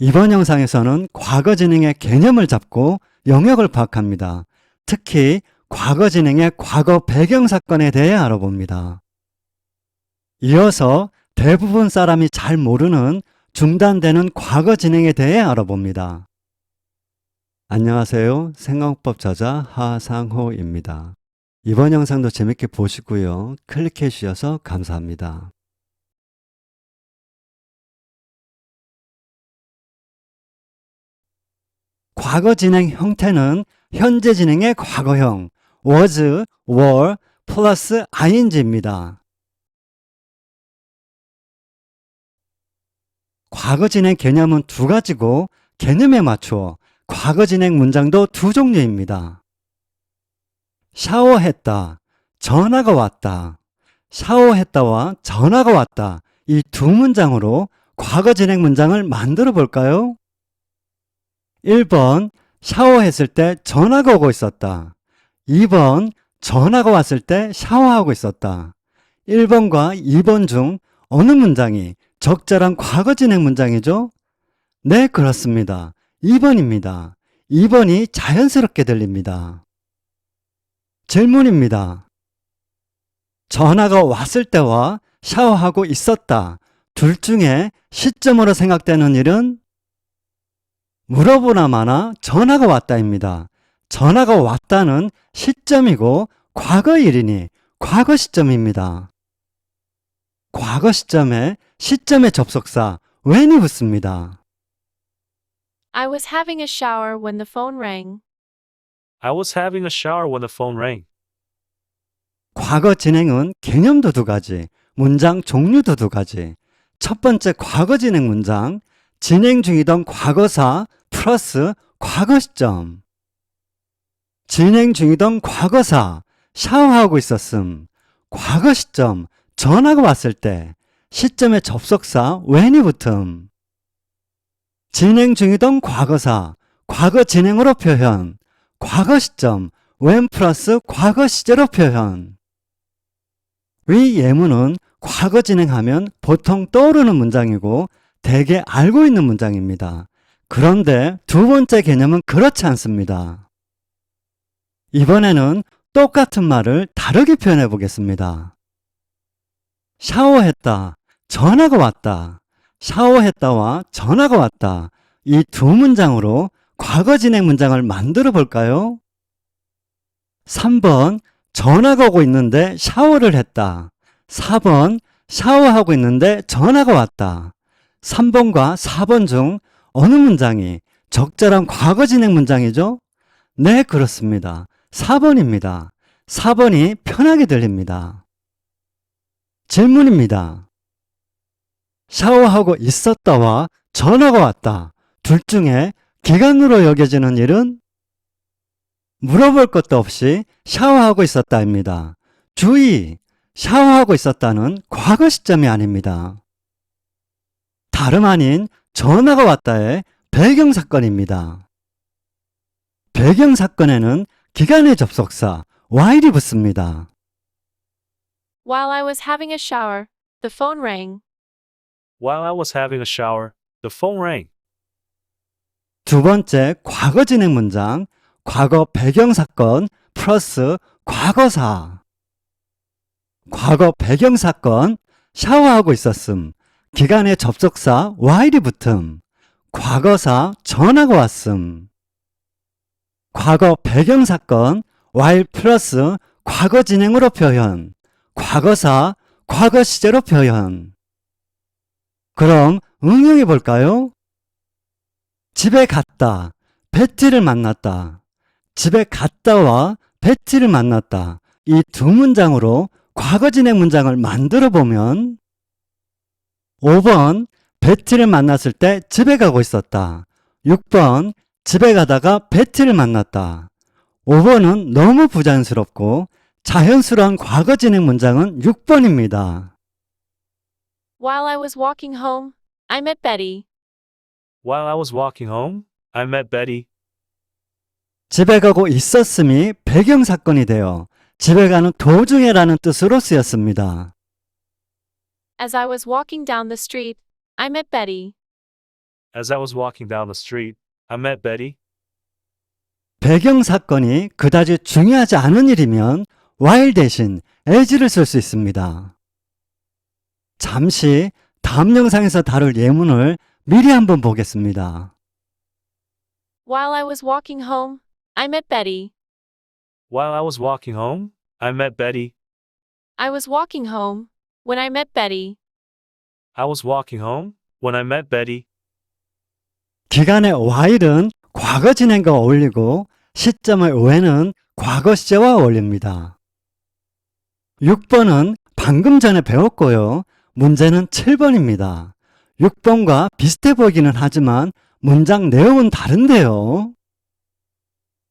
이번 영상에서는 과거 진행의 개념을 잡고 영역을 파악합니다. 특히 과거 진행의 과거 배경 사건에 대해 알아봅니다. 이어서 대부분 사람이 잘 모르는 중단되는 과거 진행에 대해 알아봅니다. 안녕하세요. 생각법 저자 하상호입니다. 이번 영상도 재밌게 보시고요. 클릭해 주셔서 감사합니다. 과거 진행 형태는 현재 진행의 과거형 was, were 플러스 ing입니다. 과거 진행 개념은 두 가지고 개념에 맞추어 과거 진행 문장도 두 종류입니다. 샤워했다, 전화가 왔다. 샤워했다와 전화가 왔다. 이 두 문장으로 과거 진행 문장을 만들어 볼까요? 1번 샤워했을 때 전화가 오고 있었다. 2번 전화가 왔을 때 샤워하고 있었다. 1번과 2번 중 어느 문장이 적절한 과거 진행 문장이죠? 네, 그렇습니다. 2번입니다. 2번이 자연스럽게 들립니다. 질문입니다. 전화가 왔을 때와 샤워하고 있었다. 둘 중에 시점으로 생각되는 일은 물어보나 마나 전화가 왔다입니다. 전화가 왔다는 시점이고 과거 일이니 과거 시점입니다. 과거 시점에 시점의 접속사 when이 붙습니다. I was having a shower when the phone rang. I was having a shower when the phone rang. 과거 진행은 개념도 두 가지, 문장 종류도 두 가지. 첫 번째 과거 진행 문장, 진행 중이던 과거사 플러스 과거 시점. 진행 중이던 과거사, 샤워하고 있었음. 과거 시점, 전화가 왔을 때, 시점의 접속사 when이 붙음. 진행 중이던 과거사, 과거 진행으로 표현. 과거 시점, when 플러스 과거 시제로 표현. 위 예문은 과거 진행하면 보통 떠오르는 문장이고 대개 알고 있는 문장입니다. 그런데 두 번째 개념은 그렇지 않습니다. 이번에는 똑같은 말을 다르게 표현해 보겠습니다. 샤워했다, 전화가 왔다. 샤워했다와 전화가 왔다. 이 두 문장으로 과거 진행 문장을 만들어 볼까요? 3번 전화가 오고 있는데 샤워를 했다. 4번 샤워하고 있는데 전화가 왔다. 3번과 4번 중 어느 문장이 적절한 과거 진행 문장이죠? 네, 그렇습니다. 4번입니다. 4번이 편하게 들립니다. 질문입니다. 샤워하고 있었다와 전화가 왔다. 둘 중에 기간으로 여겨지는 일은 물어볼 것도 없이 샤워하고 있었다입니다. 주의! 샤워하고 있었다는 과거 시점이 아닙니다. 다름 아닌 전화가 왔다의 배경사건입니다. 배경사건에는 기간의 접속사 while이 붙습니다. While I was having a shower, the phone rang. While I was having a shower, the phone rang. 두 번째 과거 진행 문장, 과거 배경사건 플러스 과거사. 과거 배경사건, 샤워하고 있었음. 기간의 접속사 while이 붙음. 과거사 전화가 왔음. 과거 배경사건 while 플러스 과거 진행으로 표현. 과거사 과거 시제로 표현. 그럼 응용해 볼까요? 집에 갔다. 베티를 만났다. 집에 갔다와 베티를 만났다. 이 두 문장으로 과거 진행 문장을 만들어 보면 5번 베티를 만났을 때 집에 가고 있었다. 6번 집에 가다가 베티를 만났다. 5번은 너무 부자연스럽고 자연스러운 과거 진행 문장은 6번입니다. While I was walking home, I met Betty. While I was walking home, I met Betty. 집에 가고 있었음이 배경사건이 되어 집에 가는 도중에라는 뜻으로 쓰였습니다. As I was walking down the street, I met Betty. As I was walking down the street, I met Betty. 배경 사건이 그다지 중요하지 않은 일이면 while 대신 as를 쓸 수 있습니다. 잠시 다음 영상에서 다룰 예문을 미리 한번 보겠습니다. While I was walking home, I met Betty. While I was walking home, I met Betty. I was walking home when I met Betty. I was walking home when I met Betty. 기간의 while은 과거 진행과 어울리고 시점의 when은 과거 시제와 어울립니다. 6번은 방금 전에 배웠고요. 문제는 7번입니다. 6번과 비슷해 보이기는 하지만 문장 내용은 다른데요.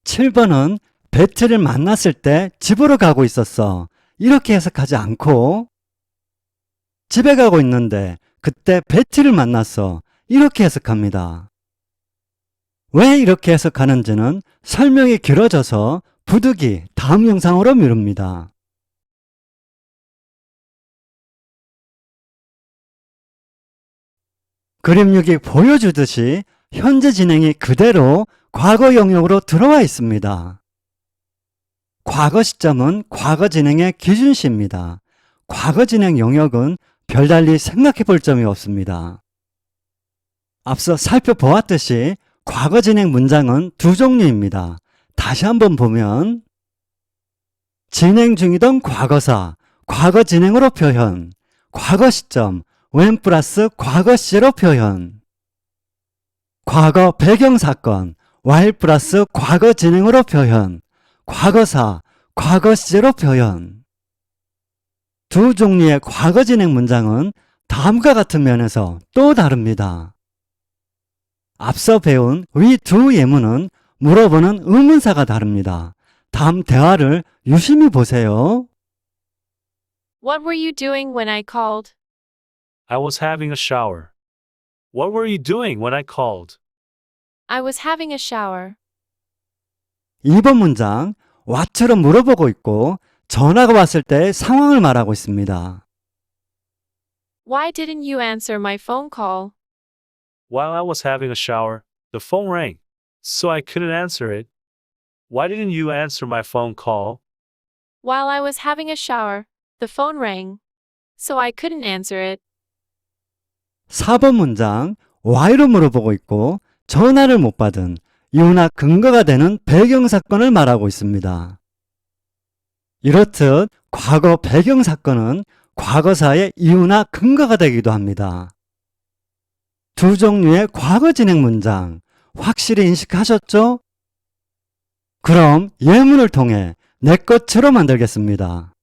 7번은 베티를 만났을 때 집으로 가고 있었어. 이렇게 해석하지 않고 집에 가고 있는데 그때 베티를 만났어. 이렇게 해석합니다. 왜 이렇게 해석하는지는 설명이 길어져서 부득이 다음 영상으로 미룹니다. 그림 6이 보여주듯이 현재 진행이 그대로 과거 영역으로 들어와 있습니다. 과거 시점은 과거 진행의 기준시입니다. 과거 진행 영역은 별달리 생각해 볼 점이 없습니다. 앞서 살펴보았듯이 과거 진행 문장은 두 종류입니다. 다시 한번 보면 진행 중이던 과거사, 과거 진행으로 표현, 과거 시점, when 플러스 과거 시제로 표현, 과거 배경 사건, while 플러스 과거 진행으로 표현, 과거사, 과거 시제로 표현. 두 종류의 과거 진행 문장은 다음과 같은 면에서 또 다릅니다. 앞서 배운 위 두 예문은 물어보는 의문사가 다릅니다. 다음 대화를 유심히 보세요. What were you doing when I called? I was having a shower. What were you doing when I called? I was having a shower. 2번 문장, what처럼 물어보고 있고 전화가 왔을 때의 상황을 말하고 있습니다. Why didn't you answer my phone call? While I was having a shower, the phone rang, so I couldn't answer it. Why didn't you answer my phone call? While I was having a shower, the phone rang, so I couldn't answer it. 4번 문장, why로 물어보고 있고 전화를 못 받은 이유나 근거가 되는 배경사건을 말하고 있습니다. 이렇듯 과거 배경사건은 과거사의 이유나 근거가 되기도 합니다. 두 종류의 과거 진행 문장 확실히 인식하셨죠? 그럼 예문을 통해 내 것으로 만들겠습니다.